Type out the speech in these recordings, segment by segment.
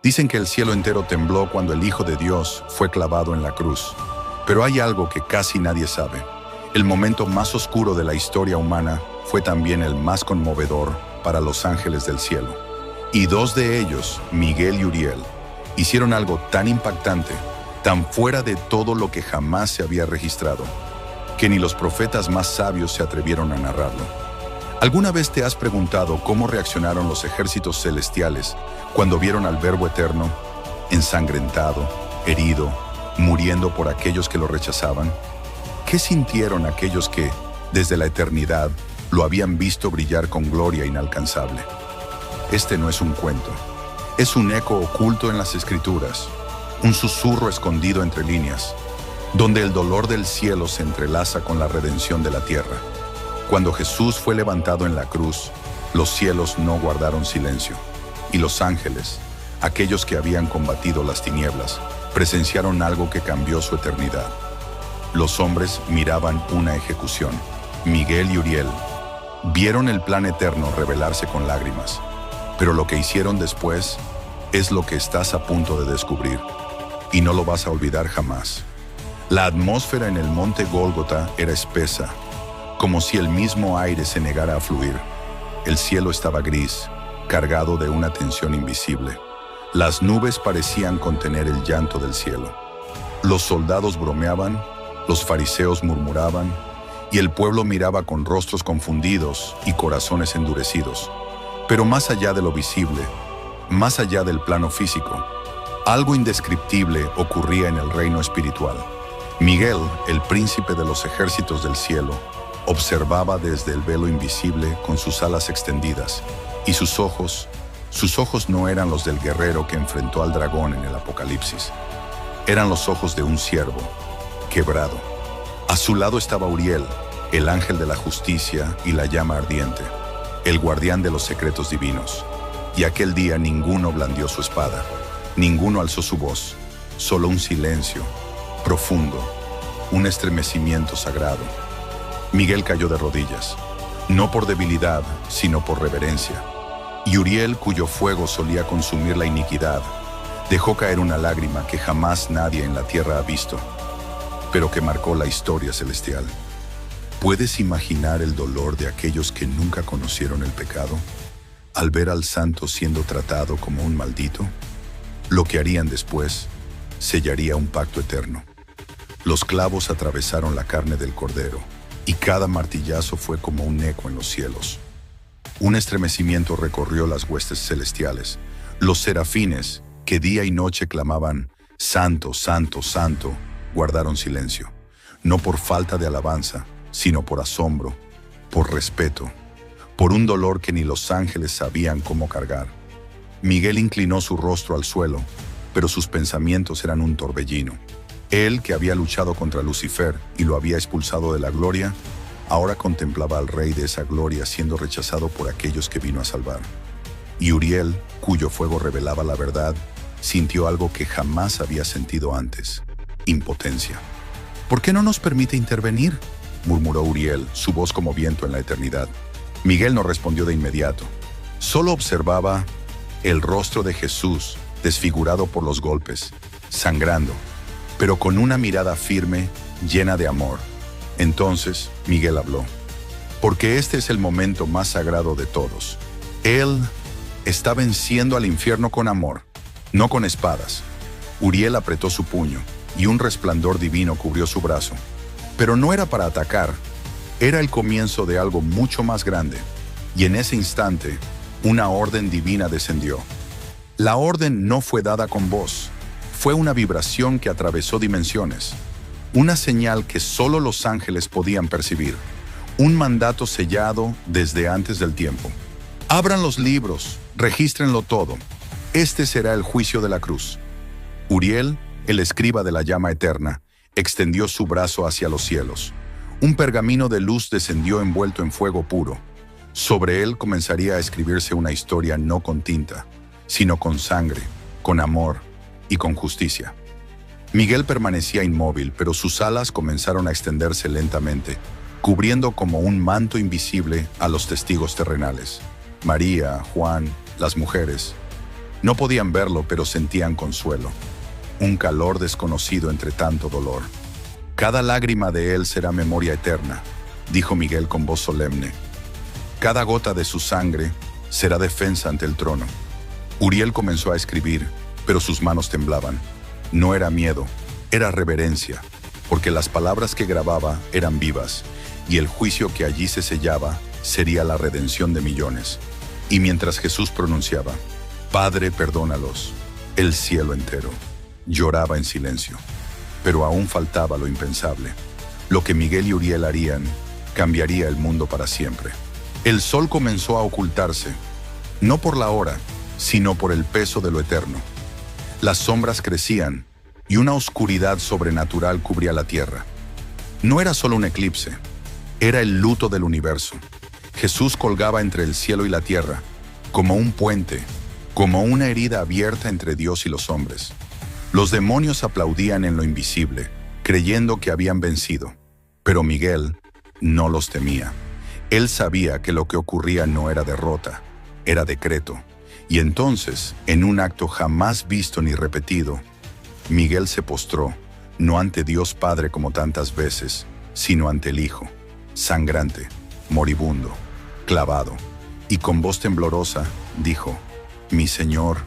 Dicen que el cielo entero tembló cuando el Hijo de Dios fue clavado en la cruz. Pero hay algo que casi nadie sabe. El momento más oscuro de la historia humana fue también el más conmovedor para los ángeles del cielo. Y dos de ellos, Miguel y Uriel, hicieron algo tan impactante, tan fuera de todo lo que jamás se había registrado, que ni los profetas más sabios se atrevieron a narrarlo. ¿Alguna vez te has preguntado cómo reaccionaron los ejércitos celestiales cuando vieron al Verbo Eterno ensangrentado, herido, muriendo por aquellos que lo rechazaban? ¿Qué sintieron aquellos que, desde la eternidad, lo habían visto brillar con gloria inalcanzable? Este no es un cuento, es un eco oculto en las Escrituras, un susurro escondido entre líneas, donde el dolor del cielo se entrelaza con la redención de la tierra. Cuando Jesús fue levantado en la cruz, los cielos no guardaron silencio, y los ángeles, aquellos que habían combatido las tinieblas, presenciaron algo que cambió su eternidad. Los hombres miraban una ejecución. Miguel y Uriel vieron el plan eterno revelarse con lágrimas, pero lo que hicieron después es lo que estás a punto de descubrir, y no lo vas a olvidar jamás. La atmósfera en el monte Gólgota era espesa, como si el mismo aire se negara a fluir. El cielo estaba gris, cargado de una tensión invisible. Las nubes parecían contener el llanto del cielo. Los soldados bromeaban, los fariseos murmuraban, y el pueblo miraba con rostros confundidos y corazones endurecidos. Pero más allá de lo visible, más allá del plano físico, algo indescriptible ocurría en el reino espiritual. Miguel, el príncipe de los ejércitos del cielo, observaba desde el velo invisible con sus alas extendidas, y sus ojos no eran los del guerrero que enfrentó al dragón en el Apocalipsis. Eran los ojos de un siervo, quebrado. A su lado estaba Uriel, el ángel de la justicia y la llama ardiente, el guardián de los secretos divinos. Y aquel día ninguno blandió su espada, ninguno alzó su voz, solo un silencio profundo, un estremecimiento sagrado. Miguel cayó de rodillas, no por debilidad, sino por reverencia. Y Uriel, cuyo fuego solía consumir la iniquidad, dejó caer una lágrima que jamás nadie en la tierra ha visto, pero que marcó la historia celestial. ¿Puedes imaginar el dolor de aquellos que nunca conocieron el pecado al ver al santo siendo tratado como un maldito? Lo que harían después sellaría un pacto eterno. Los clavos atravesaron la carne del cordero, y cada martillazo fue como un eco en los cielos. Un estremecimiento recorrió las huestes celestiales. Los serafines, que día y noche clamaban, «Santo, santo, santo», guardaron silencio, no por falta de alabanza, sino por asombro, por respeto, por un dolor que ni los ángeles sabían cómo cargar. Miguel inclinó su rostro al suelo, pero sus pensamientos eran un torbellino. Él, que había luchado contra Lucifer y lo había expulsado de la gloria, ahora contemplaba al rey de esa gloria siendo rechazado por aquellos que vino a salvar. Y Uriel, cuyo fuego revelaba la verdad, sintió algo que jamás había sentido antes: impotencia. «¿Por qué no nos permite intervenir?», murmuró Uriel, su voz como viento en la eternidad. Miguel no respondió de inmediato. Solo observaba el rostro de Jesús, desfigurado por los golpes, sangrando, pero con una mirada firme, llena de amor. Entonces Miguel habló, porque este es el momento más sagrado de todos. Él está venciendo al infierno con amor, no con espadas. Uriel apretó su puño, y un resplandor divino cubrió su brazo. Pero no era para atacar, era el comienzo de algo mucho más grande, y en ese instante, una orden divina descendió. La orden no fue dada con voz, fue una vibración que atravesó dimensiones, una señal que solo los ángeles podían percibir, un mandato sellado desde antes del tiempo. Abran los libros, regístrenlo todo. Este será el juicio de la cruz. Uriel, el escriba de la llama eterna, extendió su brazo hacia los cielos. Un pergamino de luz descendió envuelto en fuego puro. Sobre él comenzaría a escribirse una historia no con tinta, sino con sangre, con amor y con justicia. Miguel permanecía inmóvil, pero sus alas comenzaron a extenderse lentamente, cubriendo como un manto invisible a los testigos terrenales: María, Juan, las mujeres. No podían verlo, pero sentían consuelo, un calor desconocido entre tanto dolor. Cada lágrima de él será memoria eterna, dijo Miguel con voz solemne. Cada gota de su sangre será defensa ante el trono. Uriel comenzó a escribir, pero sus manos temblaban. No era miedo, era reverencia, porque las palabras que grababa eran vivas, y el juicio que allí se sellaba sería la redención de millones. Y mientras Jesús pronunciaba, Padre, perdónalos, el cielo entero lloraba en silencio. Pero aún faltaba lo impensable. Lo que Miguel y Uriel harían cambiaría el mundo para siempre. El sol comenzó a ocultarse, no por la hora, sino por el peso de lo eterno. Las sombras crecían y una oscuridad sobrenatural cubría la tierra. No era solo un eclipse, era el luto del universo. Jesús colgaba entre el cielo y la tierra, como un puente, como una herida abierta entre Dios y los hombres. Los demonios aplaudían en lo invisible, creyendo que habían vencido. Pero Miguel no los temía. Él sabía que lo que ocurría no era derrota, era decreto. Y entonces, en un acto jamás visto ni repetido, Miguel se postró, no ante Dios Padre como tantas veces, sino ante el Hijo, sangrante, moribundo, clavado, y con voz temblorosa dijo, Mi Señor,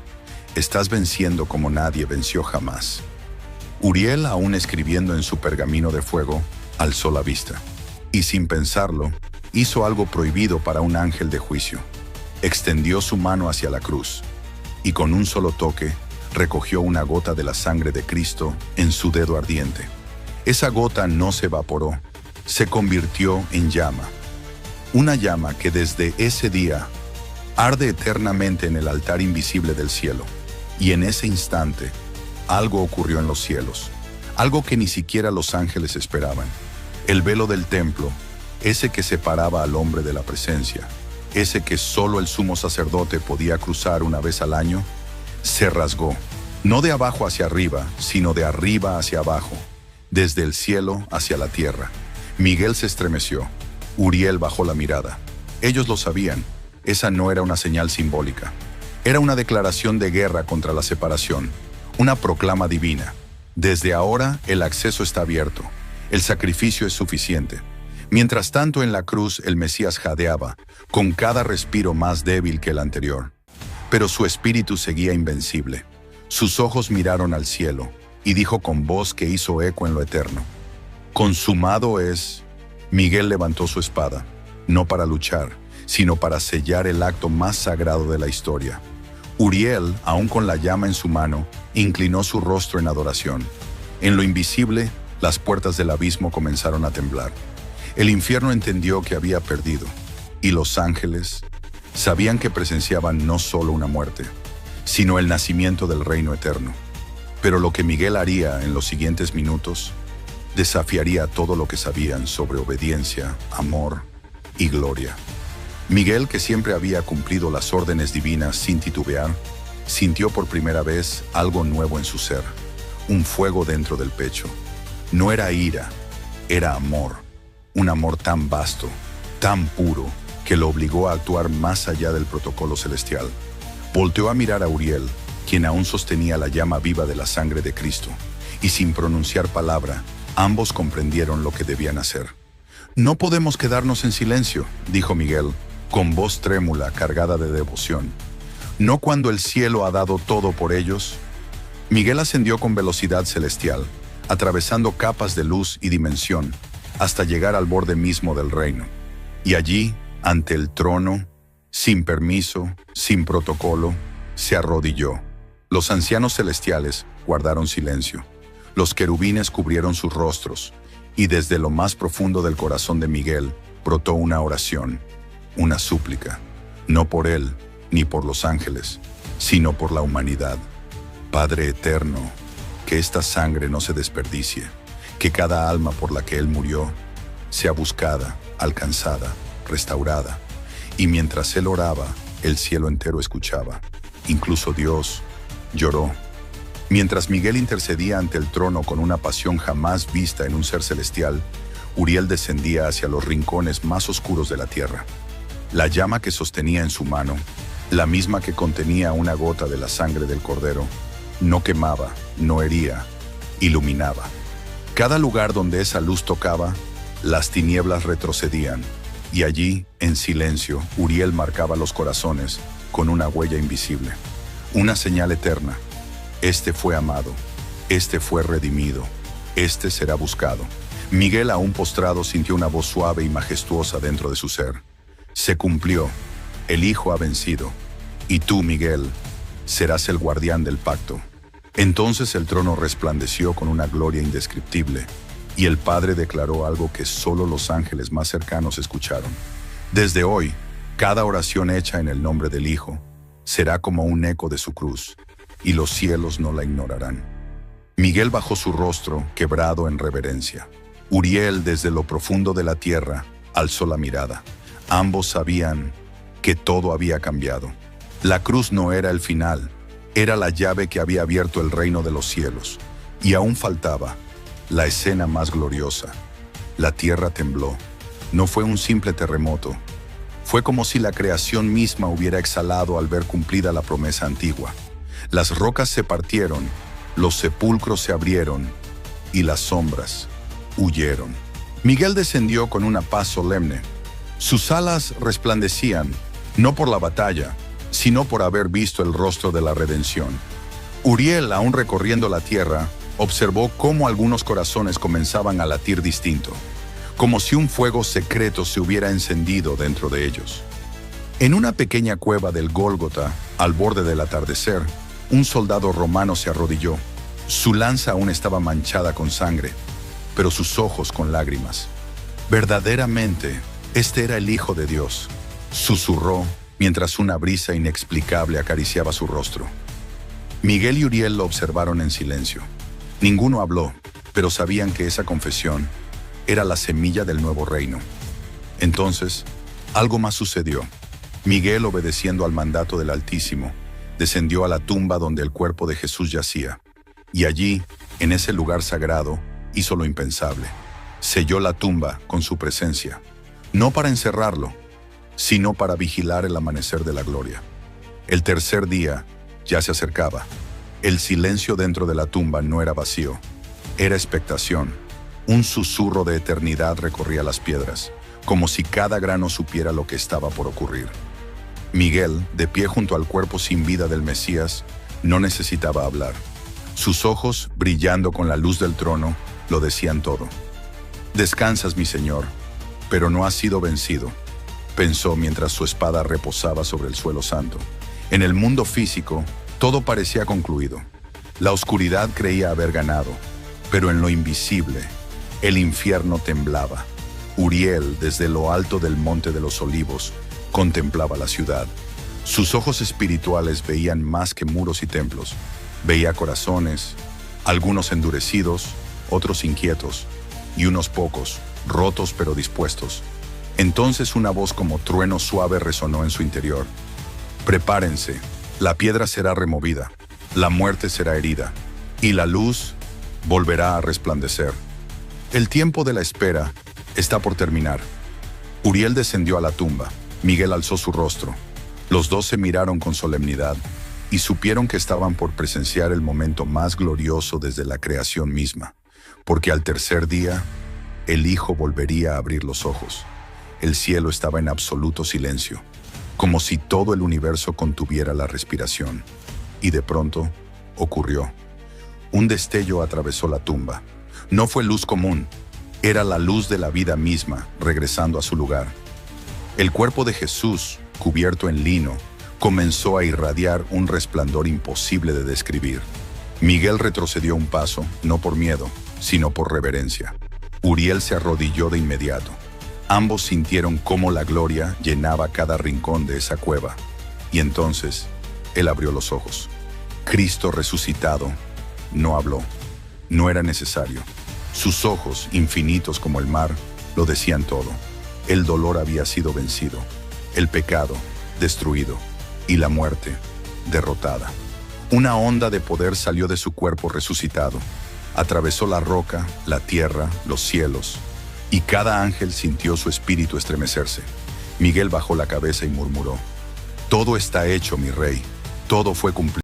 estás venciendo como nadie venció jamás. Uriel, aún escribiendo en su pergamino de fuego, alzó la vista, y sin pensarlo, hizo algo prohibido para un ángel de juicio. Extendió su mano hacia la cruz, y con un solo toque, recogió una gota de la sangre de Cristo en su dedo ardiente. Esa gota no se evaporó, se convirtió en llama. Una llama que desde ese día arde eternamente en el altar invisible del cielo. Y en ese instante, algo ocurrió en los cielos, algo que ni siquiera los ángeles esperaban. El velo del templo, ese que separaba al hombre de la presencia, ese que solo el sumo sacerdote podía cruzar una vez al año, se rasgó, no de abajo hacia arriba, sino de arriba hacia abajo, desde el cielo hacia la tierra. Miguel se estremeció, Uriel bajó la mirada. Ellos lo sabían, esa no era una señal simbólica. Era una declaración de guerra contra la separación, una proclama divina. Desde ahora el acceso está abierto, el sacrificio es suficiente. Mientras tanto en la cruz el Mesías jadeaba, con cada respiro más débil que el anterior. Pero su espíritu seguía invencible. Sus ojos miraron al cielo, y dijo con voz que hizo eco en lo eterno. Consumado es. Miguel levantó su espada, no para luchar, sino para sellar el acto más sagrado de la historia. Uriel, aún con la llama en su mano, inclinó su rostro en adoración. En lo invisible, las puertas del abismo comenzaron a temblar. El infierno entendió que había perdido, y los ángeles sabían que presenciaban no solo una muerte, sino el nacimiento del reino eterno. Pero lo que Miguel haría en los siguientes minutos desafiaría todo lo que sabían sobre obediencia, amor y gloria. Miguel, que siempre había cumplido las órdenes divinas sin titubear, sintió por primera vez algo nuevo en su ser, un fuego dentro del pecho. No era ira, era amor, un amor tan vasto, tan puro, que lo obligó a actuar más allá del protocolo celestial. Volteó a mirar a Uriel, quien aún sostenía la llama viva de la sangre de Cristo, y sin pronunciar palabra, ambos comprendieron lo que debían hacer. «No podemos quedarnos en silencio», dijo Miguel, con voz trémula cargada de devoción. «¿No cuando el cielo ha dado todo por ellos?» Miguel ascendió con velocidad celestial, atravesando capas de luz y dimensión, hasta llegar al borde mismo del reino. Y allí, ante el trono, sin permiso, sin protocolo, se arrodilló. Los ancianos celestiales guardaron silencio. Los querubines cubrieron sus rostros, y desde lo más profundo del corazón de Miguel brotó una oración, una súplica, no por él ni por los ángeles, sino por la humanidad. Padre eterno, que esta sangre no se desperdicie, que cada alma por la que él murió sea buscada, alcanzada, restaurada. Y mientras él oraba, el cielo entero escuchaba. Incluso Dios lloró. Mientras Miguel intercedía ante el trono con una pasión jamás vista en un ser celestial, Uriel descendía hacia los rincones más oscuros de la tierra. La llama que sostenía en su mano la misma que contenía una gota de la sangre del Cordero, no quemaba, no hería, iluminaba. Cada lugar donde esa luz tocaba, las tinieblas retrocedían, y allí, en silencio, Uriel marcaba los corazones con una huella invisible, una señal eterna. Este fue amado, este fue redimido, este será buscado. Miguel, aún postrado, sintió una voz suave y majestuosa dentro de su ser. Se cumplió, el Hijo ha vencido, y tú, Miguel, serás el guardián del pacto. Entonces el trono resplandeció con una gloria indescriptible, y el Padre declaró algo que solo los ángeles más cercanos escucharon. Desde hoy, cada oración hecha en el nombre del Hijo será como un eco de su cruz, y los cielos no la ignorarán. Miguel bajó su rostro, quebrado en reverencia. Uriel, desde lo profundo de la tierra, alzó la mirada. Ambos sabían que todo había cambiado. La cruz no era el final, era la llave que había abierto el reino de los cielos. Y aún faltaba la escena más gloriosa. La tierra tembló. No fue un simple terremoto. Fue como si la creación misma hubiera exhalado al ver cumplida la promesa antigua. Las rocas se partieron, los sepulcros se abrieron y las sombras huyeron. Miguel descendió con una paz solemne. Sus alas resplandecían, no por la batalla, sino por haber visto el rostro de la redención. Uriel, aún recorriendo la tierra, observó cómo algunos corazones comenzaban a latir distinto, como si un fuego secreto se hubiera encendido dentro de ellos. En una pequeña cueva del Gólgota, al borde del atardecer, un soldado romano se arrodilló. Su lanza aún estaba manchada con sangre, pero sus ojos con lágrimas. Verdaderamente, este era el Hijo de Dios, susurró mientras una brisa inexplicable acariciaba su rostro. Miguel y Uriel lo observaron en silencio. Ninguno habló, pero sabían que esa confesión era la semilla del nuevo reino. Entonces, algo más sucedió. Miguel, obedeciendo al mandato del Altísimo, descendió a la tumba donde el cuerpo de Jesús yacía, y allí, en ese lugar sagrado, hizo lo impensable. Selló la tumba con su presencia, no para encerrarlo, sino para vigilar el amanecer de la gloria. El tercer día ya se acercaba. El silencio dentro de la tumba no era vacío, era expectación. Un susurro de eternidad recorría las piedras, como si cada grano supiera lo que estaba por ocurrir. Miguel, de pie junto al cuerpo sin vida del Mesías, no necesitaba hablar. Sus ojos, brillando con la luz del trono, lo decían todo. «Descansas, mi Señor, pero no has sido vencido», pensó mientras su espada reposaba sobre el suelo santo. En el mundo físico, todo parecía concluido. La oscuridad creía haber ganado, pero en lo invisible, el infierno temblaba. Uriel, desde lo alto del Monte de los Olivos, contemplaba la ciudad. Sus ojos espirituales veían más que muros y templos. Veía corazones, algunos endurecidos, otros inquietos, y unos pocos, rotos pero dispuestos. Entonces una voz como trueno suave resonó en su interior. «Prepárense, la piedra será removida, la muerte será herida, y la luz volverá a resplandecer. El tiempo de la espera está por terminar». Uriel descendió a la tumba. Miguel alzó su rostro. Los dos se miraron con solemnidad y supieron que estaban por presenciar el momento más glorioso desde la creación misma, porque al tercer día, el Hijo volvería a abrir los ojos. El cielo estaba en absoluto silencio, como si todo el universo contuviera la respiración. Y de pronto, ocurrió. Un destello atravesó la tumba. No fue luz común, era la luz de la vida misma, regresando a su lugar. El cuerpo de Jesús, cubierto en lino, comenzó a irradiar un resplandor imposible de describir. Miguel retrocedió un paso, no por miedo, sino por reverencia. Uriel se arrodilló de inmediato. Ambos sintieron cómo la gloria llenaba cada rincón de esa cueva. Y entonces, él abrió los ojos. Cristo resucitado no habló. No era necesario. Sus ojos, infinitos como el mar, lo decían todo. El dolor había sido vencido, el pecado destruido y la muerte derrotada. Una onda de poder salió de su cuerpo resucitado. Atravesó la roca, la tierra, los cielos, y cada ángel sintió su espíritu estremecerse. Miguel bajó la cabeza y murmuró: Todo está hecho, mi rey. Todo fue cumplido.